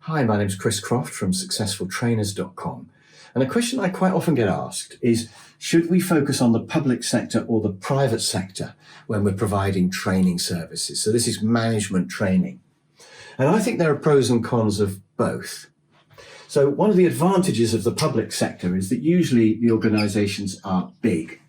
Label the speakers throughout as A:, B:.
A: Hi, my name's Chris Croft from successfultrainers.com. And a question I quite often get asked is, should we focus on the public sector or the private sector when we're providing training services? So this is management training. And I think there are pros and cons of both. So one of the advantages of the public sector is that usually the organizations are big.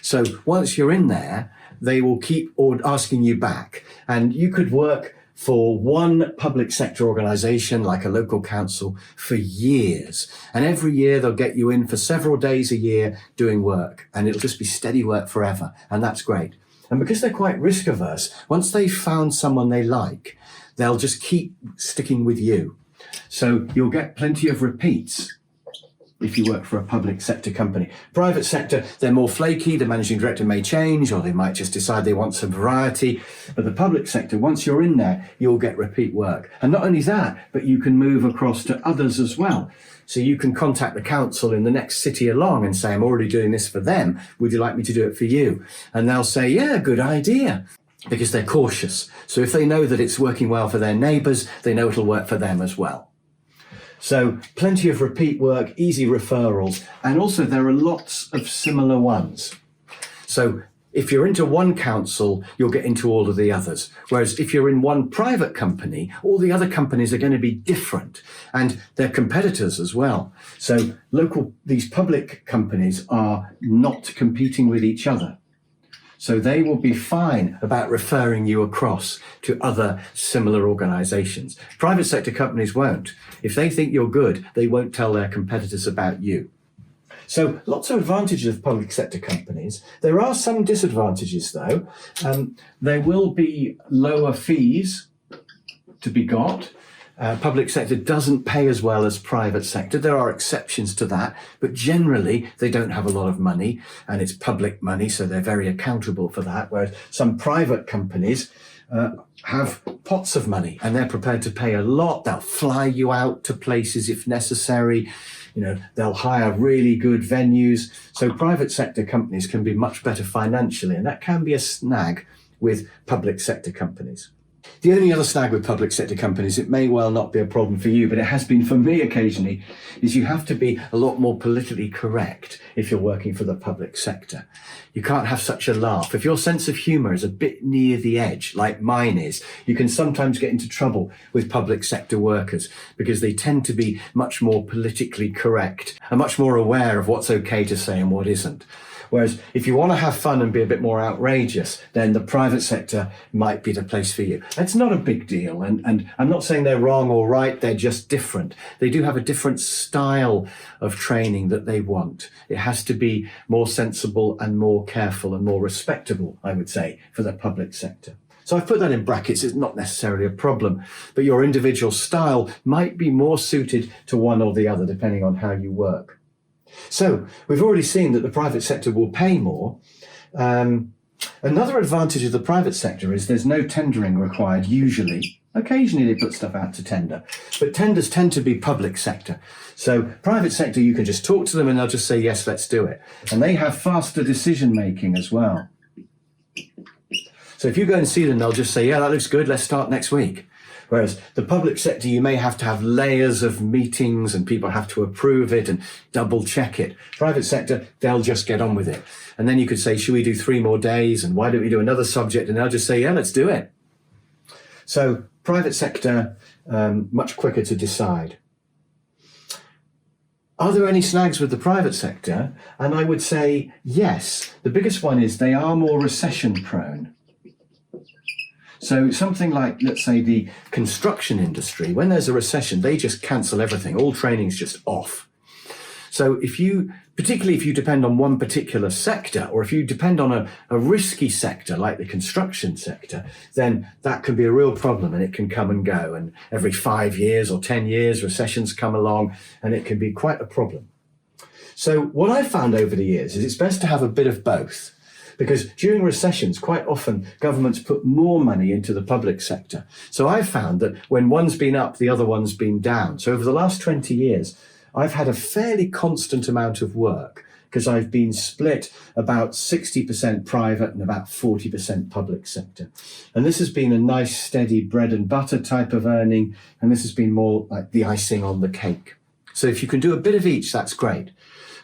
A: So once you're in there, they will keep asking you back, and you could work for one public sector organization like a local council for years. And every year they'll get you in for several days a year doing work, and it'll just be steady work forever. And that's great. And because they're quite risk averse, once they've found someone they like, they'll just keep sticking with you. So you'll get plenty of repeats if you work for a public sector company. Private sector, they're more flaky. The managing director may change, or they might just decide they want some variety. But the public sector, once you're in there, you'll get repeat work. And not only that, but you can move across to others as well. So you can contact the council in the next city along and say, I'm already doing this for them. Would you like me to do it for you? And they'll say, yeah, good idea, because they're cautious. So if they know that it's working well for their neighbours, they know it'll work for them as well. So plenty of repeat work, easy referrals, and also there are lots of similar ones. So if you're into one council, you'll get into all of the others. Whereas if you're in one private company, all the other companies are going to be different, and they're competitors as well. So these public companies are not competing with each other. So they will be fine about referring you across to other similar organizations. Private sector companies won't. If they think you're good, they won't tell their competitors about you. So lots of advantages of public sector companies. There are some disadvantages though. There will be lower fees to be got. Public sector doesn't pay as well as private sector. There are exceptions to that, but generally they don't have a lot of money, and it's public money, so they're very accountable for that. Whereas some private companies have pots of money and they're prepared to pay a lot. They'll fly you out to places if necessary. They'll hire really good venues. So private sector companies can be much better financially, and that can be a snag with public sector companies. The only other snag with public sector companies, it may well not be a problem for you, but it has been for me occasionally, is you have to be a lot more politically correct if you're working for the public sector. You can't have such a laugh. If your sense of humour is a bit near the edge, like mine is, you can sometimes get into trouble with public sector workers because they tend to be much more politically correct and much more aware of what's okay to say and what isn't. Whereas if you want to have fun and be a bit more outrageous, then the private sector might be the place for you. It's not a big deal. And I'm not saying they're wrong or right. They're just different. They do have a different style of training that they want. It has to be more sensible and more careful and more respectable, I would say, for the public sector. So I've put that in brackets. It's not necessarily a problem, but your individual style might be more suited to one or the other, depending on how you work. So we've already seen that the private sector will pay more. Another advantage of the private sector is there's no tendering required usually. Occasionally they put stuff out to tender, but tenders tend to be public sector. So private sector, you can just talk to them and they'll just say, yes, let's do it. And they have faster decision making as well. So if you go and see them, they'll just say, yeah, that looks good. Let's start next week. Whereas the public sector, you may have to have layers of meetings and people have to approve it and double check it. Private sector, they'll just get on with it. And then you could say, should we do 3 more days? And why don't we do another subject? And they'll just say, yeah, let's do it. So private sector, much quicker to decide. Are there any snags with the private sector? And I would say, yes. The biggest one is they are more recession prone. So something like, let's say, the construction industry, when there's a recession, they just cancel everything. All training's just off. So particularly if you depend on one particular sector, or if you depend on a risky sector like the construction sector, then that can be a real problem, and it can come and go. And every 5 years or 10 years, recessions come along, and it can be quite a problem. So what I've found over the years is it's best to have a bit of both. Because during recessions, quite often governments put more money into the public sector. So I've found that when one's been up, the other one's been down. So over the last 20 years, I've had a fairly constant amount of work because I've been split about 60% private and about 40% public sector. And this has been a nice, steady bread and butter type of earning, and this has been more like the icing on the cake. So if you can do a bit of each, that's great.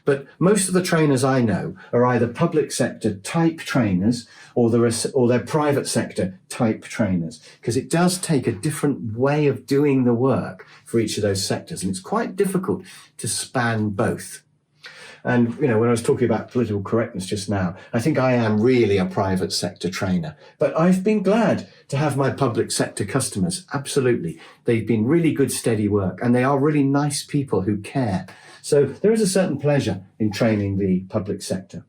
A: But most of the trainers I know are either public sector type trainers or they're private sector type trainers, because it does take a different way of doing the work for each of those sectors. And it's quite difficult to span both. And, when I was talking about political correctness just now, I think I am really a private sector trainer. But I've been glad to have my public sector customers. Absolutely. They've been really good, steady work, and they are really nice people who care. So there is a certain pleasure in training the public sector.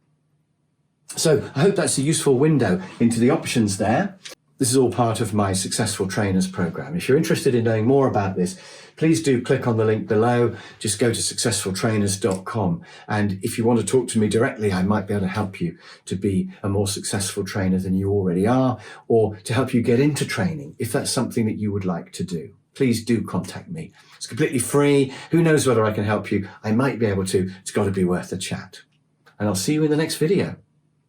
A: So I hope that's a useful window into the options there. This is all part of my Successful Trainers program. If you're interested in knowing more about this, please do click on the link below. Just go to successfultrainers.com. And if you want to talk to me directly, I might be able to help you to be a more successful trainer than you already are, or to help you get into training if that's something that you would like to do. Please do contact me. It's completely free. Who knows whether I can help you? I might be able to. It's got to be worth a chat. And I'll see you in the next video.